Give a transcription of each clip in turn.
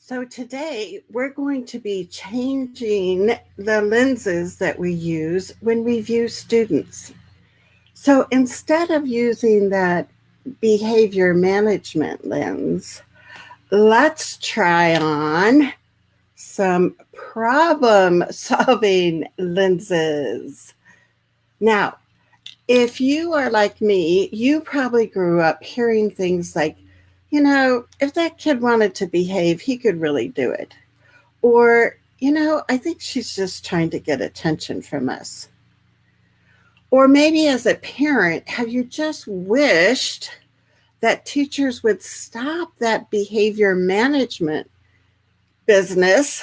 So today we're going to be changing the lenses that we use when we view students. So instead of using that behavior management lens, let's try on some problem solving lenses. Now, if you are like me, you probably grew up hearing things like, if that kid wanted to behave, he could really do it. Or, I think she's just trying to get attention from us. Or maybe as a parent, have you just wished that teachers would stop that behavior management business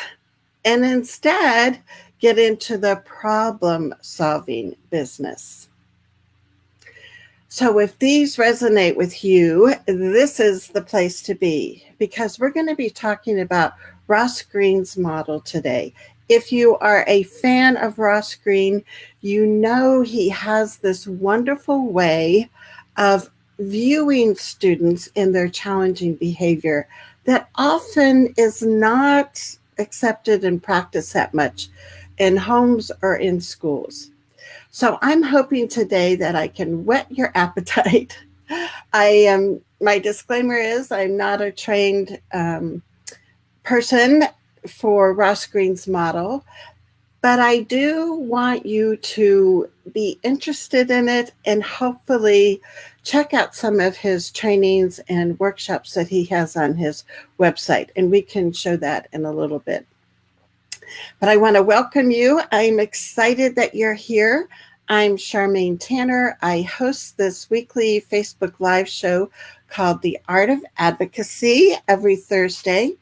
and instead get into the problem solving business? So, if these resonate with you, this is the place to be because we're going to be talking about Russ Greene's model today. If you are a fan of Russ Greene, you know he has this wonderful way of viewing students in their challenging behavior that often is not accepted and practiced that much in homes or in schools. So I'm hoping today that I can whet your appetite. My disclaimer is I'm not a trained person for Ross Greene's model, but I do want you to be interested in it and hopefully check out some of his trainings and workshops that he has on his website. And we can show that in a little bit. But I want to welcome you. I'm excited that you're here. I'm Charmaine Tanner. I host this weekly Facebook Live show called The Art of Advocacy every Thursday.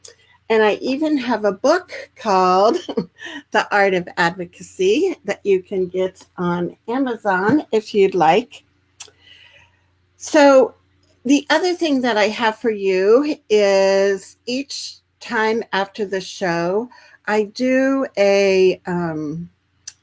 And I even have a book called The Art of Advocacy that you can get on Amazon if you'd like. So the other thing that I have for you is each time after the show, I do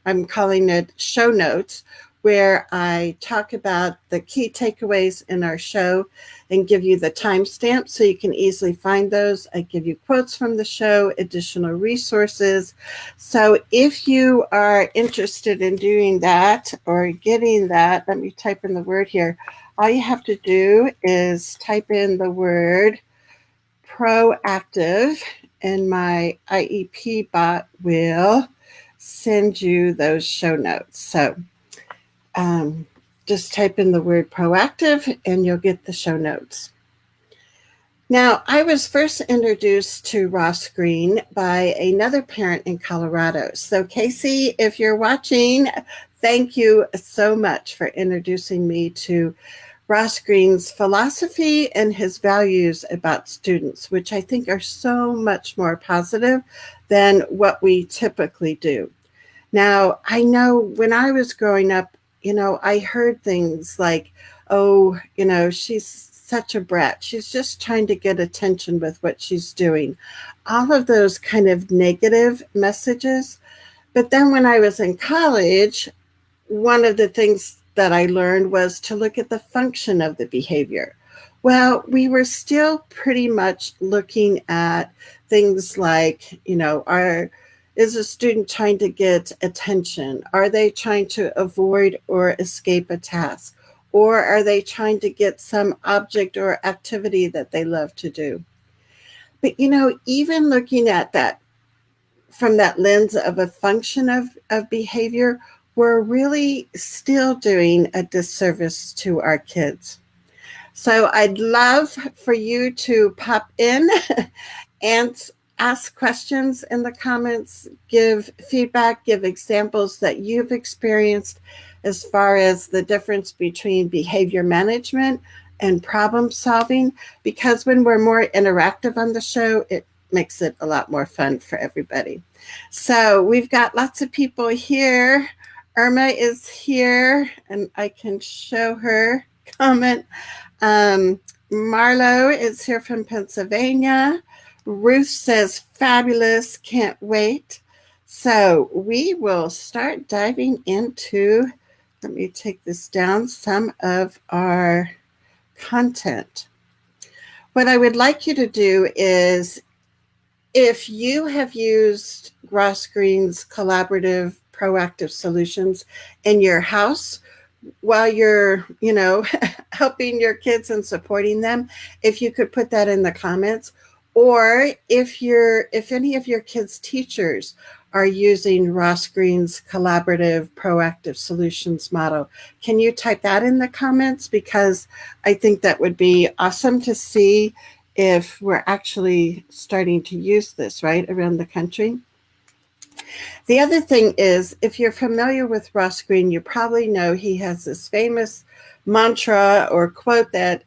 I'm calling it show notes, where I talk about the key takeaways in our show and give you the timestamp so you can easily find those. I give you quotes from the show, additional resources. So if you are interested in doing that or getting that, let me type in the word here. All you have to do is type in the word proactive, and my IEP bot will send you those show notes. So just type in the word proactive and you'll get the show notes. Now, I was first introduced to Ross Greene by another parent in Colorado. So, Casey, if you're watching, thank you so much for introducing me to Ross Greene's philosophy and his values about students, which I think are so much more positive than what we typically do. Now, I know when I was growing up, I heard things like, oh, she's such a brat. She's just trying to get attention with what she's doing. All of those kind of negative messages. But then when I was in college, one of the things that I learned was to look at the function of the behavior. Well, we were still pretty much looking at things like, is a student trying to get attention? Are they trying to avoid or escape a task? Or are they trying to get some object or activity that they love to do? But, even looking at that from that lens of a function of behavior, we're really still doing a disservice to our kids. So I'd love for you to pop in and ask questions in the comments, give feedback, give examples that you've experienced as far as the difference between behavior management and problem solving, because when we're more interactive on the show, it makes it a lot more fun for everybody. So we've got lots of people here. Irma is here, and I can show her comment. Marlo is here from Pennsylvania. Ruth says, fabulous, can't wait. So we will start diving into, let me take this down, some of our content. What I would like you to do is, if you have used Ross Greene's collaborative proactive solutions in your house while you're, helping your kids and supporting them, if you could put that in the comments, or if any of your kids' teachers are using Ross Greene's collaborative proactive solutions model, can you type that in the comments? Because I think that would be awesome to see if we're actually starting to use this right around the country. The other thing is, if you're familiar with Russ Greene, you probably know he has this famous mantra or quote that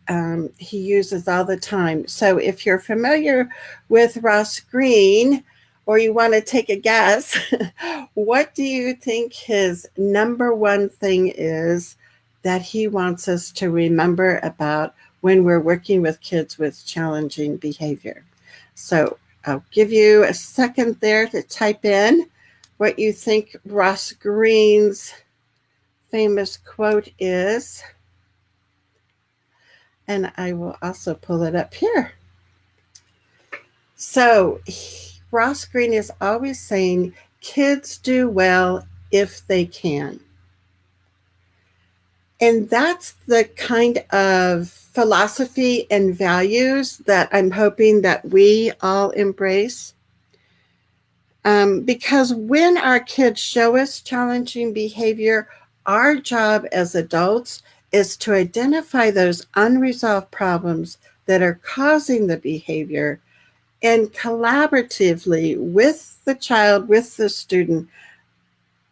he uses all the time. So if you're familiar with Russ Greene, or you want to take a guess, what do you think his number one thing is that he wants us to remember about when we're working with kids with challenging behavior? So I'll give you a second there to type in what you think Ross Greene's famous quote is. And I will also pull it up here. So Ross Greene is always saying, kids do well if they can. And that's the kind of philosophy and values that I'm hoping that we all embrace. Because when our kids show us challenging behavior, our job as adults is to identify those unresolved problems that are causing the behavior and collaboratively with the child, with the student,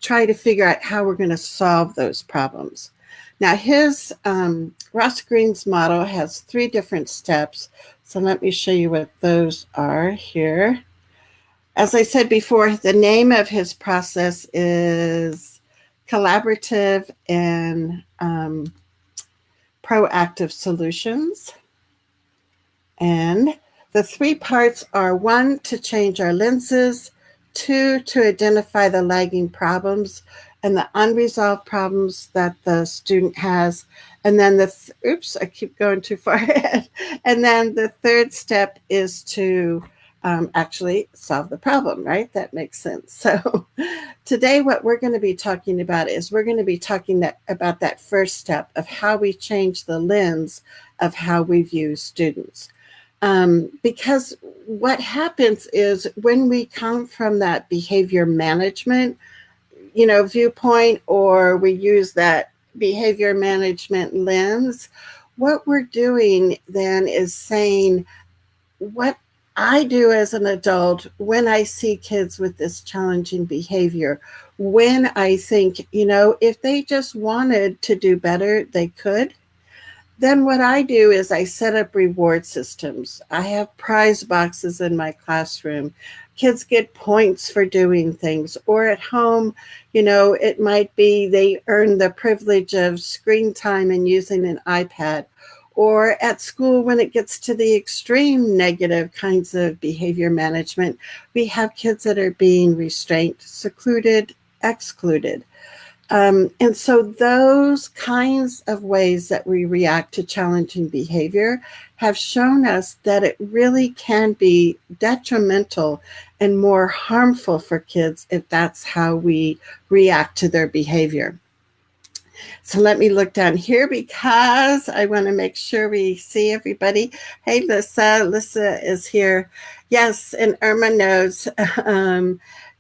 try to figure out how we're going to solve those problems. Now, his Ross Greene's model has 3 different steps. So let me show you what those are here. As I said before, the name of his process is Collaborative and Proactive Solutions. And the 3 parts are 1, to change our lenses, 2, to identify the lagging problems and the unresolved problems that the student has. And then I keep going too far ahead. And then the 3rd step is to actually solve the problem, right? That makes sense. So today what we're going to be talking about is we're going to be talking about that first step of how we change the lens of how we view students. Because what happens is when we come from that behavior management, viewpoint, or we use that behavior management lens, what we're doing then is saying, what I do as an adult when I see kids with this challenging behavior, when I think, if they just wanted to do better, they could. Then what I do is I set up reward systems. I have prize boxes in my classroom. Kids get points for doing things. Or at home, it might be they earn the privilege of screen time and using an iPad. Or at school, when it gets to the extreme negative kinds of behavior management, we have kids that are being restrained, secluded, excluded. And so those kinds of ways that we react to challenging behavior have shown us that it really can be detrimental and more harmful for kids if that's how we react to their behavior. So let me look down here because I want to make sure we see everybody. Hey, Lissa. Lissa is here. Yes, and Irma knows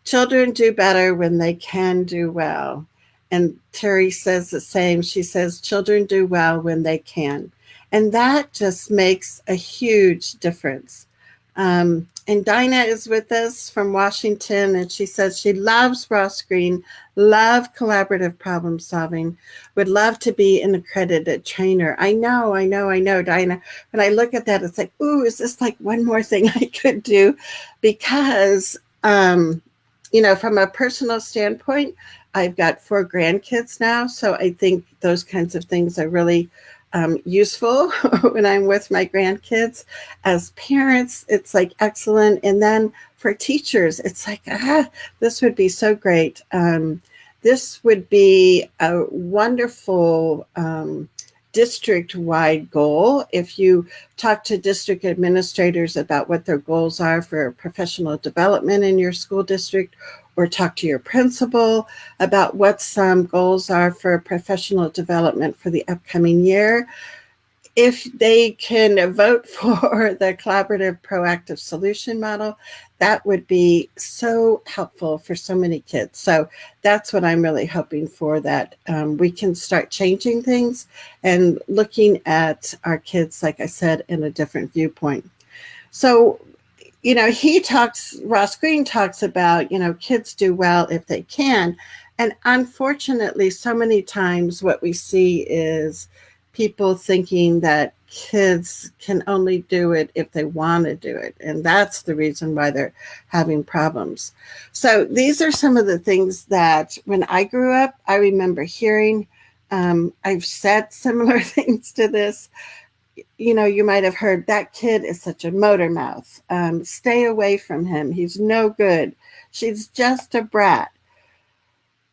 children do better when they can do well. And Terry says the same. She says children do well when they can. And that just makes a huge difference. And Dinah is with us from Washington, and she says she loves Ross Greene, love collaborative problem solving, would love to be an accredited trainer. I know, Dinah. When I look at that, it's like, ooh, is this like one more thing I could do? Because, from a personal standpoint, I've got 4 grandkids now, so I think those kinds of things are really useful when I'm with my grandkids. As parents, it's like excellent. And then for teachers, it's like, this would be so great. This would be a wonderful district-wide goal. If you talk to district administrators about what their goals are for professional development in your school district, or talk to your principal about what some goals are for professional development for the upcoming year, if they can vote for the collaborative proactive solution model, that would be so helpful for so many kids. So that's what I'm really hoping for, that we can start changing things and looking at our kids, like I said, in a different viewpoint. So, Ross Greene talks about, kids do well if they can. And unfortunately, so many times what we see is people thinking that kids can only do it if they want to do it. And that's the reason why they're having problems. So these are some of the things that when I grew up, I remember hearing. I've said similar things to this. You might have heard, that kid is such a motor mouth. Stay away from him. He's no good. She's just a brat.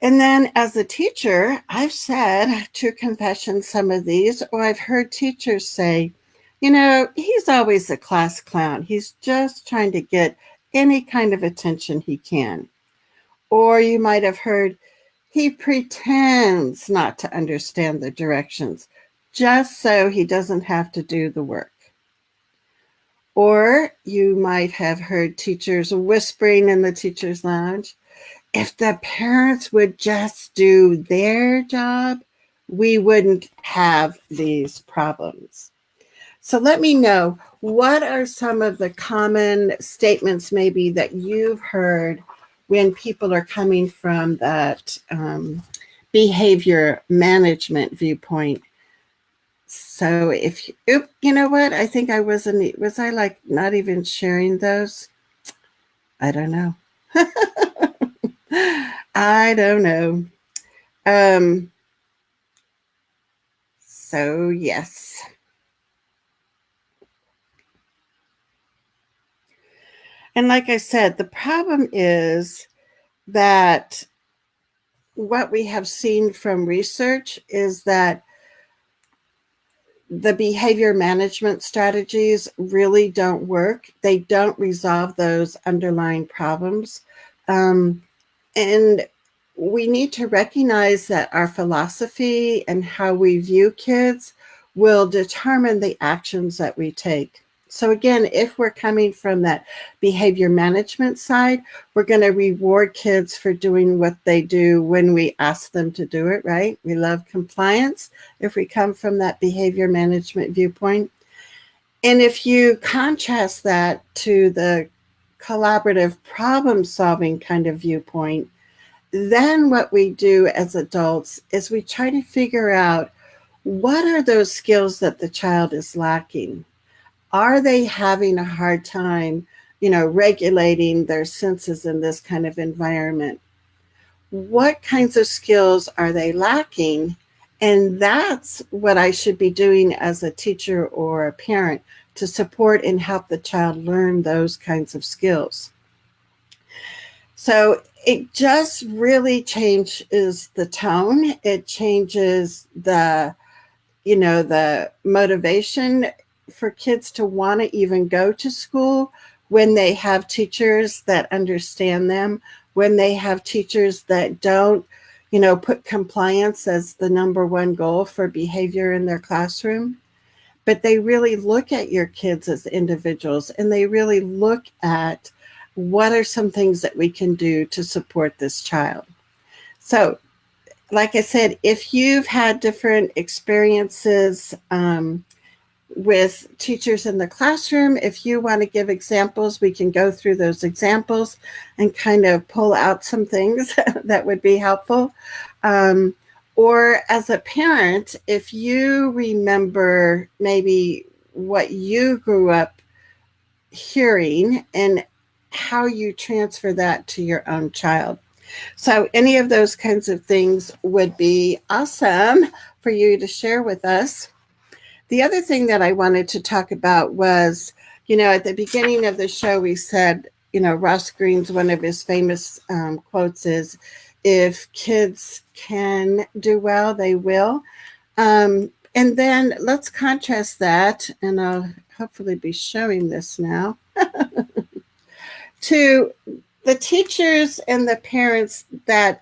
And then as a teacher, I've said to confession some of these, or I've heard teachers say, he's always a class clown. He's just trying to get any kind of attention he can. Or you might have heard, he pretends not to understand the directions just so he doesn't have to do the work. Or you might have heard teachers whispering in the teacher's lounge, if the parents would just do their job, we wouldn't have these problems. So let me know, what are some of the common statements maybe that you've heard when people are coming from that behavior management viewpoint? So if you know what, I think was I like not even sharing those? I don't know. I don't know. So yes. And like I said, the problem is that what we have seen from research is that the behavior management strategies really don't work. They don't resolve those underlying problems. And we need to recognize that our philosophy and how we view kids will determine the actions that we take. So again, if we're coming from that behavior management side, we're going to reward kids for doing what they do when we ask them to do it, right? We love compliance if we come from that behavior management viewpoint. And if you contrast that to the collaborative problem-solving kind of viewpoint, then what we do as adults is we try to figure out, what are those skills that the child is lacking? Are they having a hard time, regulating their senses in this kind of environment? What kinds of skills are they lacking? And that's what I should be doing as a teacher or a parent, to support and help the child learn those kinds of skills. So it just really changes the tone. It changes the motivation for kids to want to even go to school when they have teachers that understand them, when they have teachers that don't, put compliance as the number one goal for behavior in their classroom. But they really look at your kids as individuals, and they really look at, what are some things that we can do to support this child? So, like I said, if you've had different experiences with teachers in the classroom, if you want to give examples, we can go through those examples and kind of pull out some things that would be helpful. Or as a parent, if you remember maybe what you grew up hearing and how you transfer that to your own child. So any of those kinds of things would be awesome for you to share with us. The other thing that I wanted to talk about was, at the beginning of the show, we said, Russ Greene's, one of his famous quotes is, if kids can do well, they will. And then let's contrast that, and I'll hopefully be showing this now, to the teachers and the parents that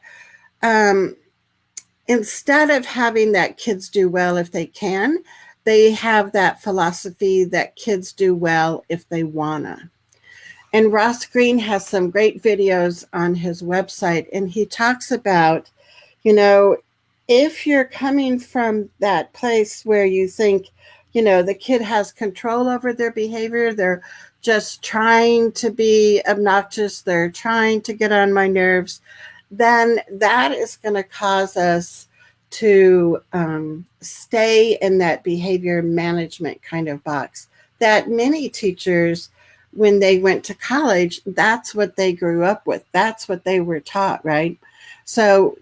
instead of having that kids do well if they can, they have that philosophy that kids do well if they wanna. And Ross Greene has some great videos on his website, and he talks about, if you're coming from that place where you think, the kid has control over their behavior, they're just trying to be obnoxious, they're trying to get on my nerves, then that is going to cause us to stay in that behavior management kind of box that many teachers, when they went to college, that's what they grew up with. That's what they were taught, right? So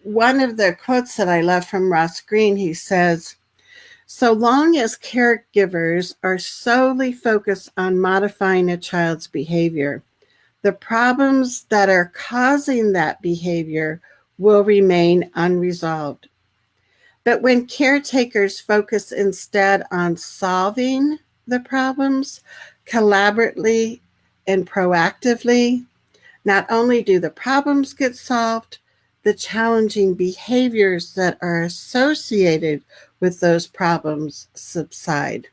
one of the quotes that I love from Ross Greene, he says, so long as caregivers are solely focused on modifying a child's behavior, the problems that are causing that behavior will remain unresolved. But when caretakers focus instead on solving the problems collaboratively and proactively, not only do the problems get solved, the challenging behaviors that are associated with those problems subside.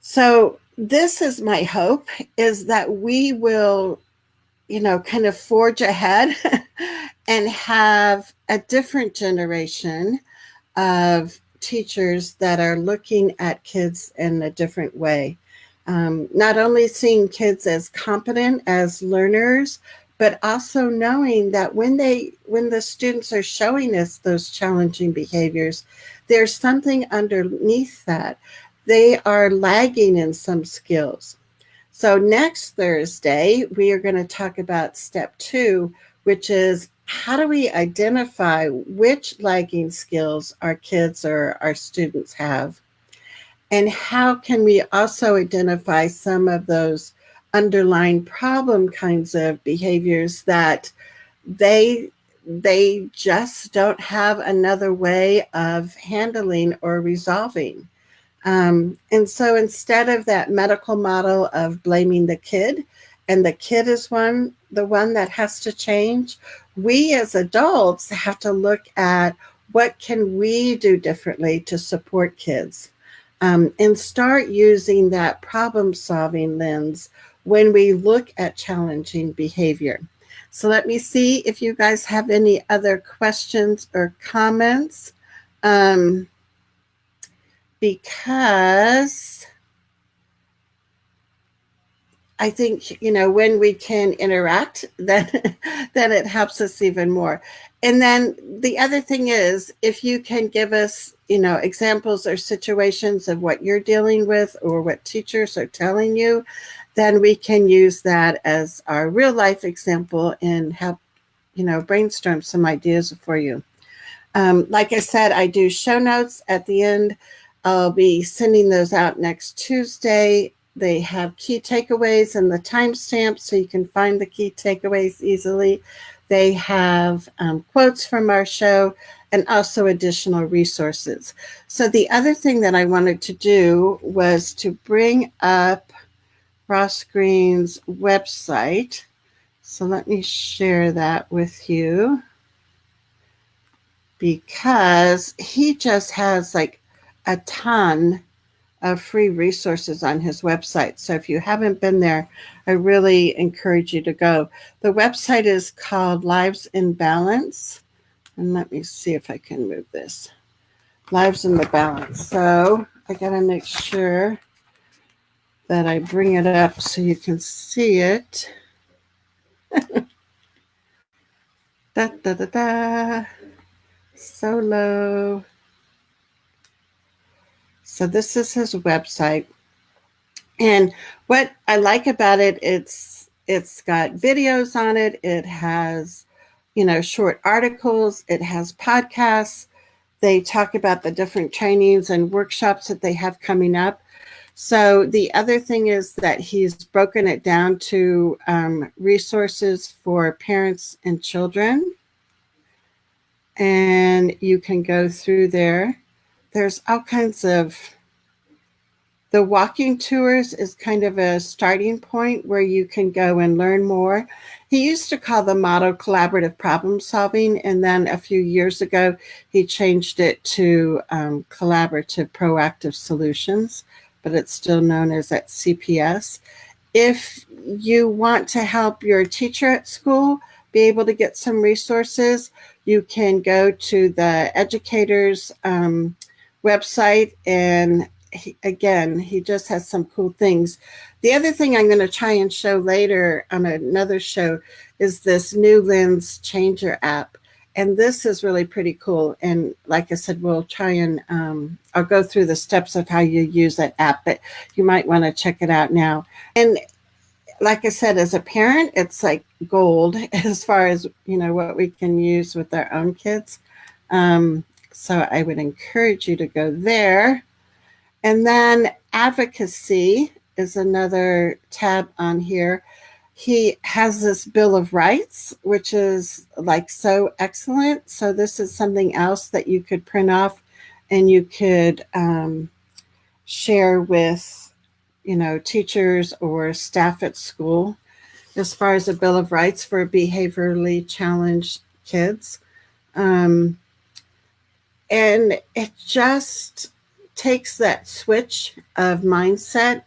So this is my hope, is that we will, kind of forge ahead and have a different generation of teachers that are looking at kids in a different way. Not only seeing kids as competent as learners, but also knowing that when the students are showing us those challenging behaviors, there's something underneath that. They are lagging in some skills. So next Thursday, we are going to talk about step 2, which is how do we identify which lagging skills our kids or our students have? And how can we also identify some of those underlying problem kinds of behaviors that they just don't have another way of handling or resolving? And so instead of that medical model of blaming the kid, and the kid is the one that has to change, we as adults have to look at what can we do differently to support kids, and start using that problem-solving lens when we look at challenging behavior. So let me see if you guys have any other questions or comments. Because I think, when we can interact, then it helps us even more. And then the other thing is, if you can give us, examples or situations of what you're dealing with or what teachers are telling you, then we can use that as our real life example and help, brainstorm some ideas for you. Like I said, I do show notes at the end. I'll be sending those out next Tuesday. They have key takeaways and the timestamps so you can find the key takeaways easily. They have quotes from our show and also additional resources. So the other thing that I wanted to do was to bring up Ross Greene's website. So let me share that with you, because he just has like a ton of free resources on his website. So if you haven't been there, I really encourage you to go. The website is called Lives in Balance. And let me see if I can move this. Lives in the Balance. So I got to make sure that I bring it up so you can see it. Da, da, da, da. So low. So this is his website. And what I like about it, it's got videos on it. It has, short articles. It has podcasts. They talk about the different trainings and workshops that they have coming up. So the other thing is that he's broken it down to resources for parents and children. and you can go through there. There's all kinds of, the walking tours is kind of a starting point where you can go and learn more. He used to call the motto collaborative problem solving, and then a few years ago, he changed it to collaborative proactive solutions, but it's still known as that CPS. If you want to help your teacher at school be able to get some resources, you can go to the educators website, and he just has some cool things. The other thing I'm going to try and show later on another show is this new lens changer app. And this is really pretty cool. And like I said, we'll try and I'll go through the steps of how you use that app, but you might want to check it out now. And like I said, as a parent, it's like gold as far as, what we can use with our own kids. So I would encourage you to go there. And then advocacy is another tab on here. He has this Bill of Rights, which is like so excellent. So this is something else that you could print off and you could share with, teachers or staff at school, as far as a Bill of Rights for behaviorally challenged kids. And it just takes that switch of mindset,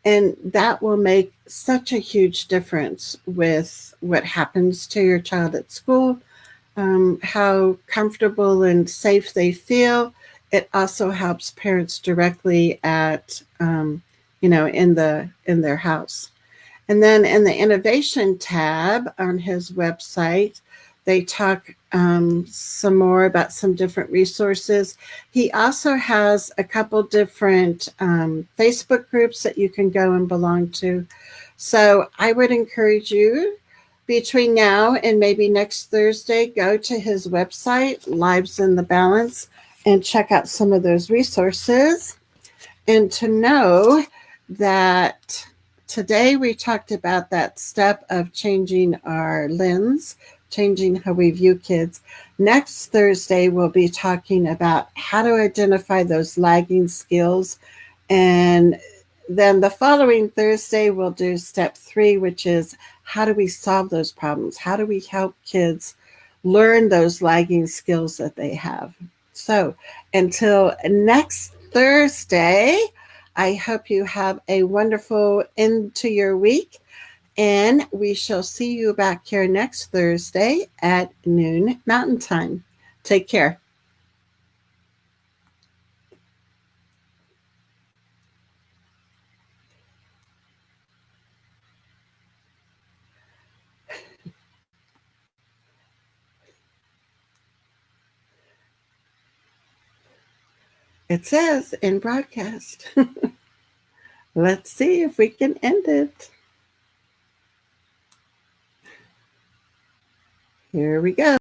and that will make such a huge difference with what happens to your child at school, how comfortable and safe they feel. It also helps parents directly at, in their house. And then in the innovation tab on his website, they talk some more about some different resources. He also has a couple different Facebook groups that you can go and belong to. So I would encourage you, between now and maybe next Thursday, go to his website, Lives in the Balance, and check out some of those resources. And to know that today we talked about that step of changing our lens, changing how we view kids. Next Thursday, we'll be talking about how to identify those lagging skills. And then the following Thursday, we'll do step 3, which is how do we solve those problems? How do we help kids learn those lagging skills that they have? So until next Thursday, I hope you have a wonderful end to your week. And we shall see you back here next Thursday at noon Mountain Time. Take care. It says in broadcast. Let's see if we can end it. Here we go.